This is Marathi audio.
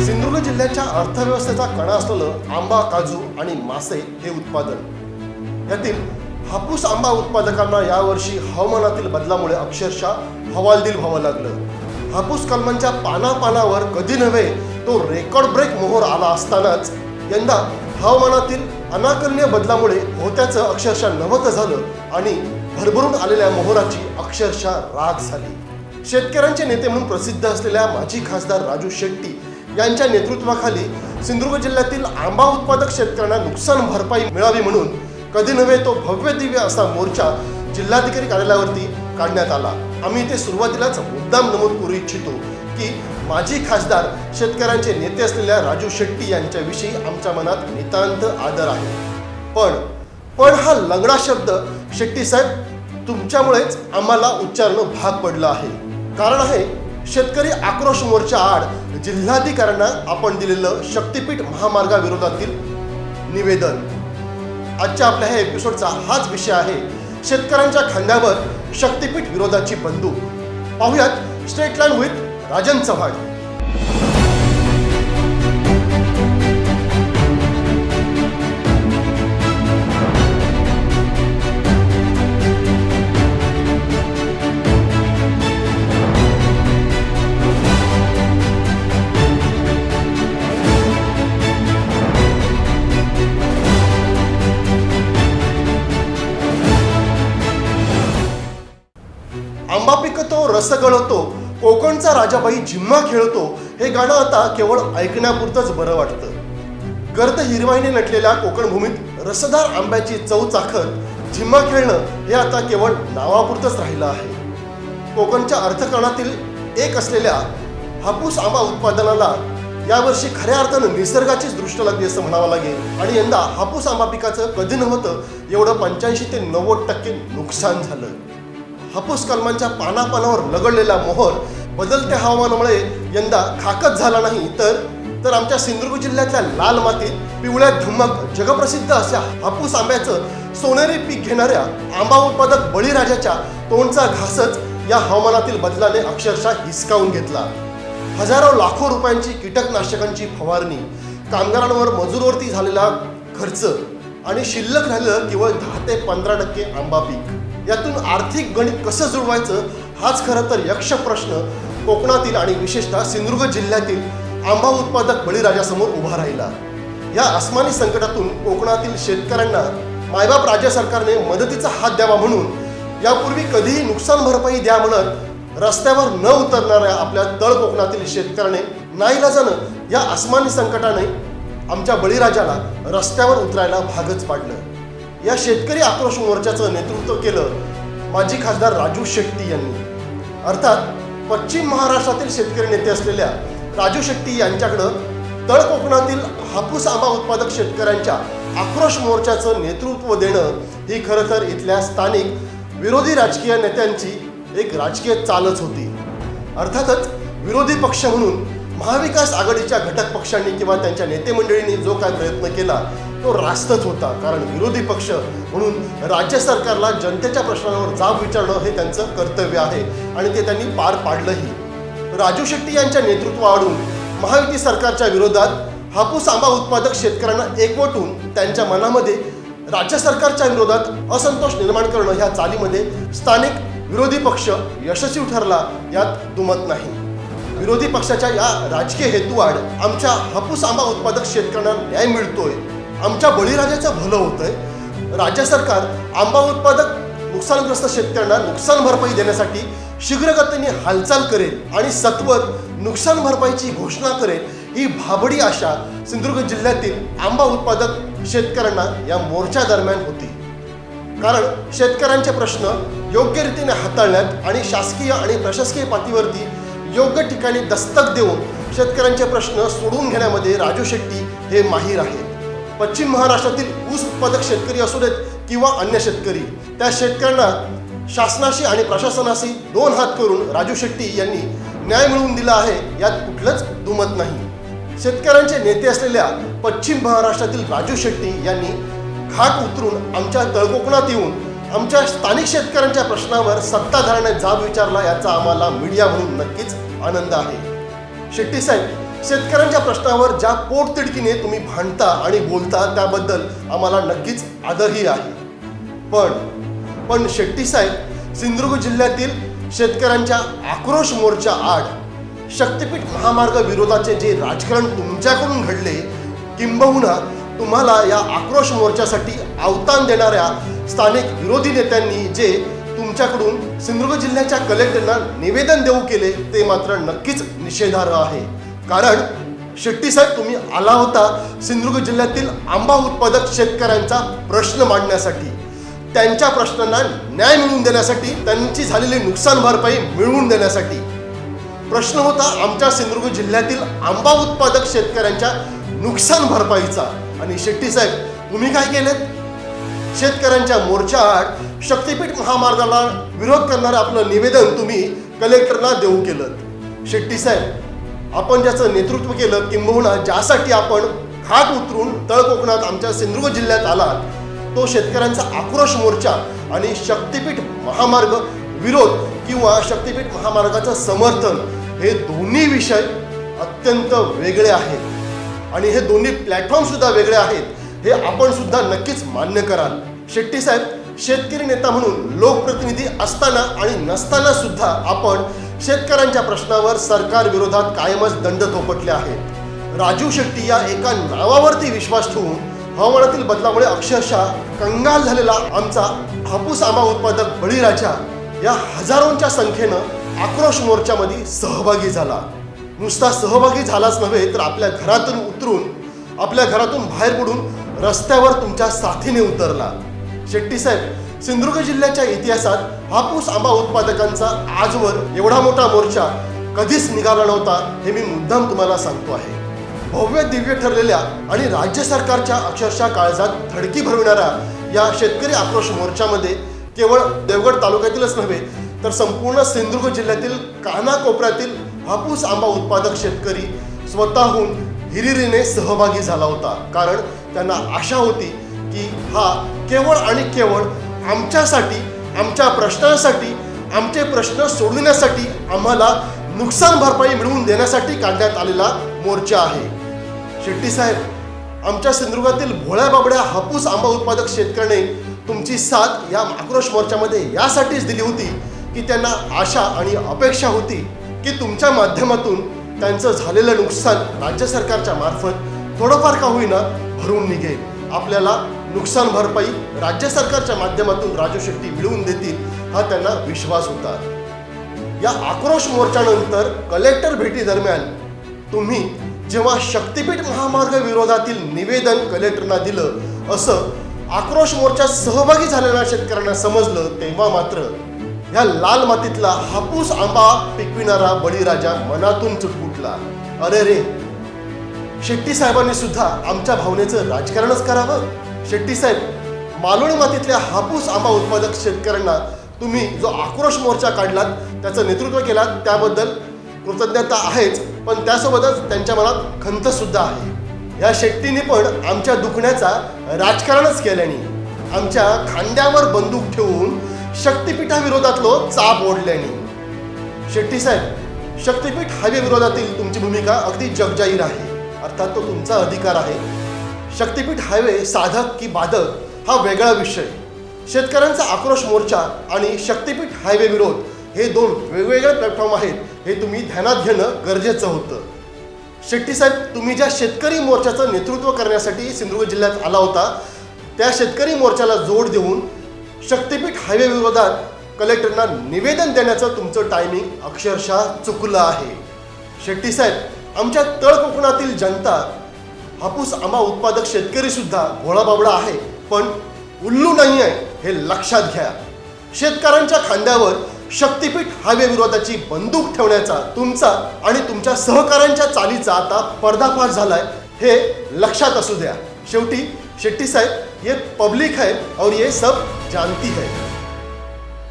सिंधुदुर्ग जिल्ह्याच्या अर्थव्यवस्थेचा कणा असलेलं आंबा, काजू आणि मासे हे उत्पादन, यातील हापूस आंबा उत्पादकांना यावर्षी हवामानातील बदलामुळे अक्षरशः हवालदिल व्हावं लागलं। हापूस कलमांच्या पानापानावर कधी नव्हे तो रेकॉर्ड ब्रेक मोहर आला असतानाच यंदा हवामानातील अनाकलनीय बदलामुळे होत्याचं अक्षरशः नव्हतं झालं आणि भरभरून आलेल्या मोहराची अक्षरशः राख झाली। शेतकऱ्यांचे नेते म्हणून प्रसिद्ध असलेल्या माजी खासदार राजू शेट्टी यांच्या नेतृत्वाखाली सिंधुदुर्ग जिल्ह्यातील आंबा उत्पादक शेतकऱ्यांना नुकसान भरपाई मिळावी म्हणून कधी नव्हे तो भव्य दिव्य असा मोर्चा जिल्हाधिकारी कार्यालयावरती काढण्यात आला। आम्ही ते सुरुवातीलाच मुद्दाम नमूद करू इच्छितो की माजी खासदार शेतकऱ्यांचे नेते असलेल्या राजू शेट्टी यांच्याविषयी आमच्या मनात नितांत आदर आहे। पण हा लंगडा शब्द शेट्टी साहेब तुमच्यामुळेच आम्हाला उच्चारणं भाग पडलं आहे। कारण आहे शेतकरी आक्रोश मोर्चा आड जिल्हाधिकाऱ्यांना आपण दिलेलं शक्तीपीठ महामार्गाविरोधातील निवेदन। आजच्या आपल्या ह्या एपिसोडचा हाच विषय आहे, शेतकऱ्यांच्या खांद्यावर शक्तीपीठ विरोधाची बंदूक। पाहुयात state line with Rajan Chavan. आंबा पिकतो, रस गळतो, कोकणचा राजाबाई झिम्मा खेळतो हे गाणं आता केवळ ऐकण्यापुरतंच बरं वाटतं। गर्द हिरवाईने नटलेल्या कोकण भूमीत रसदार आंब्याची चव चाखत झिम्मा खेळणं हे आता केवळ नावापुरतंच राहिलं आहे। कोकणच्या अर्थकारणातील एक असलेल्या हापूस आंबा उत्पादनाला यावर्षी खऱ्या अर्थानं निसर्गाचीच दृष्ट लागली असं म्हणावं लागेल आणि यंदा हापूस आंबा पिकाचं कधी नव्हतं एवढं 85 ते 90% नुकसान झालं। हापूस कलमांच्या पानापानावर लगडलेला मोहर बदलत्या हवामानामुळे यंदा खाकच झाला नाही तर आमच्या सिंधुदुर्ग जिल्ह्यातल्या लाल मातीत पिवळ्या धम्मक जगप्रसिद्ध अशा हापूस आंब्याचं सोनेरी पीक घेणाऱ्या आंबा उत्पादक बळीराजाच्या तोंडचा घासच या हवामानातील बदलाने अक्षरशः हिसकावून घेतला। हजारो लाखो रुपयांची कीटकनाशकांची फवारणी, कामगारांवर मजुरीवरती झालेला खर्च आणि शिल्लक राहिलं केवळ 10 ते 15% आंबा पीक। यातून आर्थिक गणित कसं जुळवायचं हाच खरं तर यक्ष प्रश्न कोकणातील आणि विशेषतः सिंधुदुर्ग जिल्ह्यातील आंबा उत्पादक बळीराजासमोर उभा राहिला। या अस्मानी संकटातून कोकणातील शेतकऱ्यांना मायबाप राज्य सरकारने मदतीचा हात द्यावा म्हणून यापूर्वी कधीही नुकसान भरपाई द्या म्हणत रस्त्यावर न उतरणाऱ्या आपल्या तळ कोकणातील शेतकऱ्याने नाईलाजानं या अस्मानी संकटाने आमच्या बळीराजाला रस्त्यावर उतरायला भागच पाडलं। या शेतकरी आक्रोश मोर्चाचं नेतृत्व केलं माजी खासदार राजू शेट्टी यांनी। अर्थात पश्चिम महाराष्ट्रातील शेतकरी नेते असलेल्या राजू शेट्टी यांच्याकडं तळ कोकणातील हापूस आंबा उत्पादक शेतकऱ्यांच्या आक्रोश मोर्चाचं नेतृत्व देणं ही खरं तर इथल्या स्थानिक विरोधी राजकीय नेत्यांची एक राजकीय चालच होती। अर्थातच विरोधी पक्ष म्हणून महाविकास आघाडीच्या घटक पक्षांनी किंवा त्यांच्या नेते मंडळींनी जो काय प्रयत्न केला तो रास्तच होता। कारण विरोधी पक्ष म्हणून राज्य सरकारला जनतेच्या प्रश्नांवर जाब विचारणं हे त्यांचं कर्तव्य आहे आणि ते त्यांनी पार पाडलंही। राजू शेट्टी यांच्या नेतृत्वाआडून महायुती सरकारच्या विरोधात हापूस आंबा उत्पादक शेतकऱ्यांना एकवटून त्यांच्या मनामध्ये राज्य सरकारच्या विरोधात असंतोष निर्माण करणं ह्या चालीमध्ये स्थानिक विरोधी पक्ष यशस्वी ठरला यात दुमत नाही। विरोधी पक्षाच्या या राजकीय हेतूआड आमच्या हापूस आंबा उत्पादक शेतकऱ्यांना न्याय मिळतोय, आमच्या बळीराजाचं भलं होतंय, राज्य सरकार आंबा उत्पादक नुकसानग्रस्त शेतकऱ्यांना नुकसान भरपाई देण्यासाठी शीघ्रगतीने हालचाल करेल आणि सत्वर नुकसान भरपाईची घोषणा करेल ही भाबडी आशा सिंधुदुर्ग जिल्ह्यातील आंबा उत्पादक शेतकऱ्यांना या मोर्चा दरम्यान होती। कारण शेतकऱ्यांचे प्रश्न योग्य रीतीने हाताळण्यात आणि शासकीय आणि प्रशासकीय पातळीवरती योग्य ठिकाणी दस्तक देऊन शेतकऱ्यांचे प्रश्न सोडवून घेण्यामध्ये राजू शेट्टी हे माहीर आहेत। पश्चिम महाराष्ट्रातील ऊस उत्पादक शेतकरी असू देत किंवा अन्य शेतकरी, त्या शेतकऱ्यांना शासनाशी आणि प्रशासनाशी 2 हात करून राजू शेट्टी यांनी न्याय मिळवून दिला आहे यात कुठलंच दुमत नाही। शेतकऱ्यांचे नेते असलेल्या पश्चिम महाराष्ट्रातील राजू शेट्टी यांनी घाट उतरून आमच्या तळकोकणात येऊन आमच्या स्थानिक शेतकऱ्यांच्या प्रश्नावर सत्ताधाऱ्याने जाब विचारला याचा आम्हाला मीडिया म्हणून नक्कीच आनंद आहे। शेट्टी साहेब, शेतकऱ्यांच्या प्रश्नावर ज्या पोटतिडकीने तुम्ही भांडता आणि बोलता त्याबद्दल आम्हाला नक्कीच आदरही आहे. पण शेट्टी साहेब, सिंधुदुर्ग जिल्ह्यातील शेतकऱ्यांच्या आक्रोश मोर्चा आड शक्तीपीठ महामार्ग विरोधाचे जे राजकारण तुमच्याकडून घडले, किंबहुना तुम्हाला या आक्रोश मोर्चासाठी अवतान देणाऱ्या स्थानिक विरोधी नेत्यांनी जे तुमच्याकडून सिंधुदुर्ग जिल्ह्याच्या कलेक्टरना निवेदन देऊ केले, ते मात्र नक्कीच निषेधार्ह आहे. कारण शेट्टी साहेब, तुम्ही आला होता सिंधुदुर्ग जिल्ह्यातील आंबा उत्पादक शेतकऱ्यांचा प्रश्न मांडण्यासाठी, त्यांच्या प्रश्नांना न्याय मिळवून देण्यासाठी, त्यांची झालेली नुकसान भरपाई मिळवून देण्यासाठी. प्रश्न होता आमच्या सिंधुदुर्ग जिल्ह्यातील आंबा उत्पादक शेतकऱ्यांच्या नुकसान भरपाईचा. आणि शेट्टी साहेब, तुम्ही काय केलेत? शेतकऱ्यांच्या मोर्चा आड शक्तीपीठ महामार्गाला विरोध करणारे आपलं निवेदन तुम्ही कलेक्टरना देऊ केलं. शेट्टी साहेब, आपण ज्याचं नेतृत्व केलं, किंबहुना ज्यासाठी आपण खाट उतरून तळ कोकणात आमच्या सिंधुदुर्ग जिल्ह्यात आलात, तो शेतकऱ्यांचा आक्रोश मोर्चा आणि शक्तीपीठ महामार्ग विरोध किंवा शक्तीपीठ महामार्गाचं समर्थन, हे दोन्ही विषय अत्यंत वेगळे आहेत आणि हे दोन्ही प्लॅटफॉर्म सुद्धा वेगळे आहेत, हे आपण सुद्धा नक्कीच मान्य कराल. शेट्टी साहेब, शेतकरी नेता म्हणून लोकप्रतिनिधी असताना आणि नसताना सुद्धा आपण शेतकऱ्यांच्या प्रश्नावर सरकार विरोधात कायमच दंड थोपटले आहेत. राजू शेट्टी या एका नावावरती विश्वास ठेवून हवामानातील बदलामुळे अक्षरशः कंगाल झालेला आमचा हापूस आंबा उत्पादक बळीराजा या हजारोंच्या संख्येनं आक्रोश मोर्चामध्ये सहभागी झाला. नुसता सहभागी झालाच नव्हे, तर आपल्या घरातून उतरून, आपल्या घरातून बाहेर पडून रस्त्यावर तुमच्या साथीने उतरला. शेट्टी साहेब, सिंधुदुर्ग जिल्ह्याच्या इतिहासात हापूस आंबा उत्पादकांचा आजवर एवढा मोठा मोर्चा कधीच निघाला नव्हता, हे मी मुद्दाम तुम्हाला सांगतो आहे. भव्य दिव्य ठरलेल्या आणि राज्य सरकारच्या अक्षरशः काळजात धडकी भरविणाऱ्या या शेतकरी आक्रोश मोर्चामध्ये केवळ देवगड तालुक्यातीलच नव्हे, तर संपूर्ण सिंधुदुर्ग जिल्ह्यातील कानाकोपऱ्यातील हापूस आंबा उत्पादक शेतकरी स्वतःहून हिरिरीने सहभागी झाला होता. कारण त्यांना आशा होती की हा केवळ आणि केवळ आमच्यासाठी, आमच्या प्रश्नांसाठी, आमचे प्रश्न सोडविण्यासाठी, आम्हाला नुकसान भरपाई मिळवून देण्यासाठी काढण्यात आलेला मोर्चा आहे. शेट्टी साहेब, आमच्या सिंधुदुर्गातील भोळ्या बाबड्या हापूस आंबा उत्पादक शेतकऱ्याने तुमची साथ या आक्रोश मोर्चामध्ये यासाठीच दिली होती की त्यांना आशा आणि अपेक्षा होती की तुमच्या माध्यमातून त्यांचं झालेलं नुकसान राज्य सरकारच्या मार्फत थोडंफार का होईना भरून निघेल. आपल्याला नुकसान भरपाई राज्य सरकारच्या माध्यमातून राजू शेट्टी मिळवून देतील, हा त्यांना विश्वास होता. या आक्रोश मोर्चानंतर कलेक्टर भेटी दरम्यान तुम्ही जेव्हा शक्तीपीठ महामार्ग विरोधातील निवेदन कलेक्टरना दिलं, असं आक्रोश मोर्चात सहभागी झालेल्या शेतकऱ्यांना समजलं, तेव्हा मात्र ह्या लाल मातीतला हापूस आंबा पिकविणारा बळीराजा मनातून चुटपुटला. अरे रे, शेट्टी साहेबांनी सुद्धा आमच्या भावनेचं राजकारणच करावं. शेट्टी साहेब, मालवणी मातीतल्या हापूस आंबा उत्पादक शेतकऱ्यांना तुम्ही जो आक्रोश मोर्चा काढलात, त्याचं नेतृत्व केलात, त्याबद्दल कृतज्ञता आहेच, पण त्यासोबतच त्यांच्या मनात खंत सुद्धा आहे. या शेट्टीने पण आमच्या दुखण्याचा राजकारणच केल्याने, आमच्या खांद्यावर बंदूक ठेवून शक्तीपीठाविरोधातलो चाप ओढल्याने. शेट्टी साहेब, शक्तीपीठ हायवे विरोधातील तुमची भूमिका अगदी जगजाहीर आहे. अर्थात तो तुमचा अधिकार आहे. शक्तीपीठ हायवे साधक की बाधक हा वेगळा विषय. शेतकऱ्यांचा आक्रोश मोर्चा आणि शक्तीपीठ हायवे विरोध हे दोन वेगवेगळे प्लॅटफॉर्म आहेत, हे तुम्ही ध्यानात घेणं गरजेचं होतं. शेट्टी साहेब, तुम्ही ज्या शेतकरी मोर्चाचं नेतृत्व करण्यासाठी सिंधुदुर्ग जिल्ह्यात आला होता, त्या शेतकरी मोर्चाला जोड देऊन शक्तीपीठ हायवे विरोधात कलेक्टरना निवेदन देण्याचं तुमचं टायमिंग अक्षरशः चुकलं आहे. शेट्टी साहेब, आमच्या तळ कोकणातील जनता, हापूस आंबा उत्पादक शेतकरी सुद्धा भोळा बाबडा आहे, पण उल्लू नाही आहे, हे लक्षात घ्या. शेतकऱ्यांच्या खांद्यावर शक्तीपीठ हायवे विरोधाची बंदूक ठेवण्याचा तुमचा आणि तुमच्या सहकाऱ्यांच्या चालीचा आता पर्दाफाश झालाय, हे लक्षात असू द्या. शेवटी शेट्टी साहेब, ये पब्लिक है और ये सब जानती है.